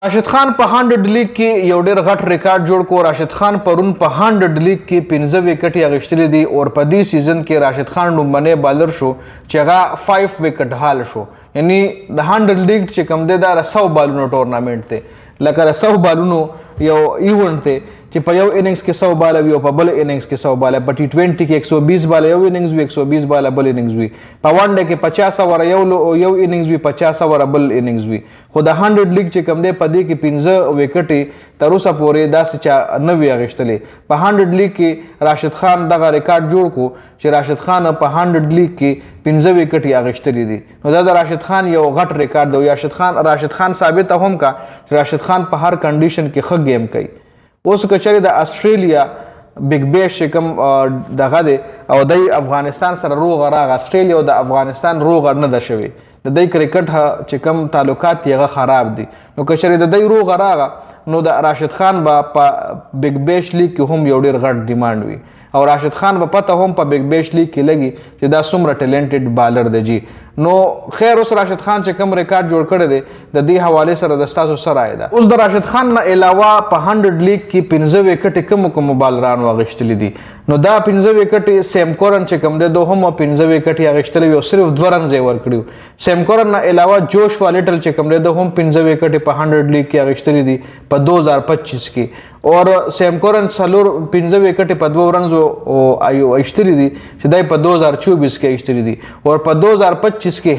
راشد خان په 100 لیگ کې یو ډېر غټ ریکارډ جوړ کو. راشد خان پرون په 100 لیگ کې 15 وکټ اخیستلي دي او په دې سیزن کې راشد خان لومړنی بالر شو چې هغه 5 وکټ حال شو. یعنی د 100 لیگ چې کوم دی دا 100 بالونو ټورنامنټ دی، لکه 100 بالونو یو ایونت دی چې په یو اننګز کې 100 باله وي او په بل اننګز کې 100 باله. په ټي 20 کې 120 باله یو اننګز وي، 120 باله بل اننګز وي. په ون ډے کې 50 اوور یو اننګز وي، 50 اوور بل اننګز وي. خو د 100 لیگ چې کوم دی په دې کې 15 وکټې تر اوسه پورې داسې چا نه وي اخیستلې. په 100 لیگ کې راشد خان دغه ریکارډ جوړ کو چې راشد خان په 100 لیگ کې 15 وکټې اخیستلې دي. نو دا د راشد خان یو غټ ریکارډ دی. راشد خان ثابت هم کا چې راشد خان په هر کنډیشن کې ښه گیم کوي. اوس کچری د استرالیا بگ بیش کوم دغه دی او د افغانستان سره روغ راغ، استرالیا او د افغانستان روغ نه ده شوی. د دې کرکټ چې کوم تعلقات یې خراب دي. نو کچری د دې روغ راغ نو د راشد خان په بگ بیش لیگ کې هم یو ډیر غټ ډیماند وي او راشد خان په پته هم په بگ بیش لیگ کې لګي چې دا څومره ټیلنټډ بالر دی جی. نو خیر اوس راشد خان چې کوم ریکارډ جوړ کړی دی د دې حواله سره د ستاسو سره ده. اوس د راشد خان نه علاوه په 100 لیگ کې 15 وکټ کوم بالران واغښتلي دي. نو دا 15 وکټ سیم کورن چې کوم دی دوه هم 15 وکټ اغښتلي او صرف 2 رن یې ورکړي. سیم کورن نه علاوه جوش والیټل چې کوم دی دوه هم 15 وکټ په 100 لیگ کې اغښتلي دي په 2025 کې. اور سیم کورن 15 وکټ په 2 رنزو او اغښتلي دي چې دای په 2024 کې اغښتلي دي. اور په 2025 کې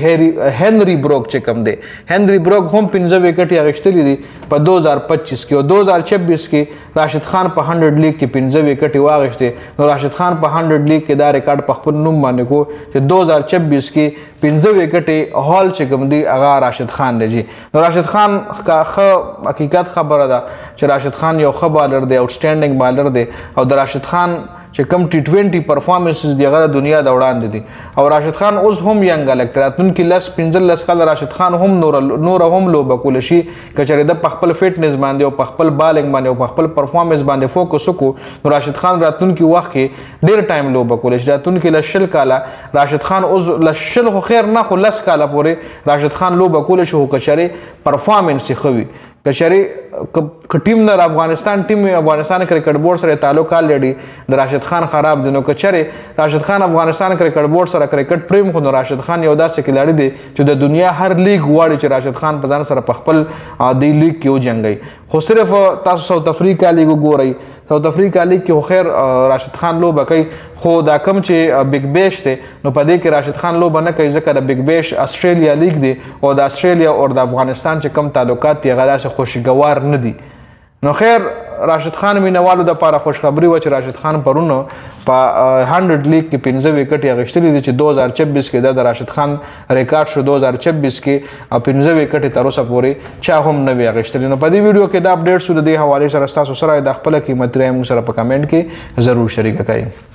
هنری بروک چې کوم دی، هنری بروک هم 15 وکټ اغښتلي دي په 2025 کې. او 2026 کې راشد خان په 100 لیگ کې 15 وکټ واغښتي. نو راشد خان په 100 لیگ کې دا ریکارډ په خپل نوم باندې کو چې 2026 کې 15 وکټ هال چې کوم دی هغه راشد خان دی. نو راشد خان کا حقیقت خبره ده چې راشد خان یو ښه بالر دی، آوټسټینډینګ بالر دی او د راشد خان چې کوم ټي 20 پرفارمنسز دی هغه دنیا د وړاندې دي. او راشد خان اوس هم ینګ الګ راتلونکي 15 کال راشد خان هم نور هم لوبه کول شي کچره د خپل فټنس باندې او په خپل بالینګ باندې او په خپل پرفارمنس باندې فوکس وکړو. نو راشد خان راتلونکي وخت کې ډیر ټایم لوبه کول شي. راتلونکي 10 کال راشد خان اوس 10 خو خیر نه خو 10 کال پورې راشد خان لوبه کول شي کچره پرفارمنس خوي. کچری ټیم نه افغانستان کرکټ بورډ سره تعلق لري د راشد خان خراب دي. نو کچری راشد خان افغانستان کرکټ بورډ سره کرکټ پریم خو راشد خان یو داسې کلاړی دی چې د دنیا هر لیگ غواړي چې راشد خان په ځان سره په خپل دی لیگ کې وجنګي. خو صرف تاسو ساوث افریقا لیگ وګورئ، ساوث افریقا لیگ کې خیر راشد خان لوبه کوي خو دا کم چې بگ بیش دی نو په دې کې راشد خان لوبه نه کوي ځکه د بگ بیش استرالیا لیگ دی او د استرالیا او د افغانستان چې کم تعلقات دی هغه داسې خوشګوار نه دي. نو خیر راشد خان مینوالو د لپاره خوشخبری و چې راشد خان پرونه په 100 لیگ کې 15 وکټ اغښتلي دي چې 2026 کې د راشد خان ریکارډ شو. 2026 کې 15 وکټ تر اوسه پورې چا هم نه وی اغښتلي. نو په دې ویډیو کې دا اپډیټ سو د دې حواله سره تاسو سره د خپل قیمت رائے موږ سره په کمنټ کې ضرور شریک کړئ.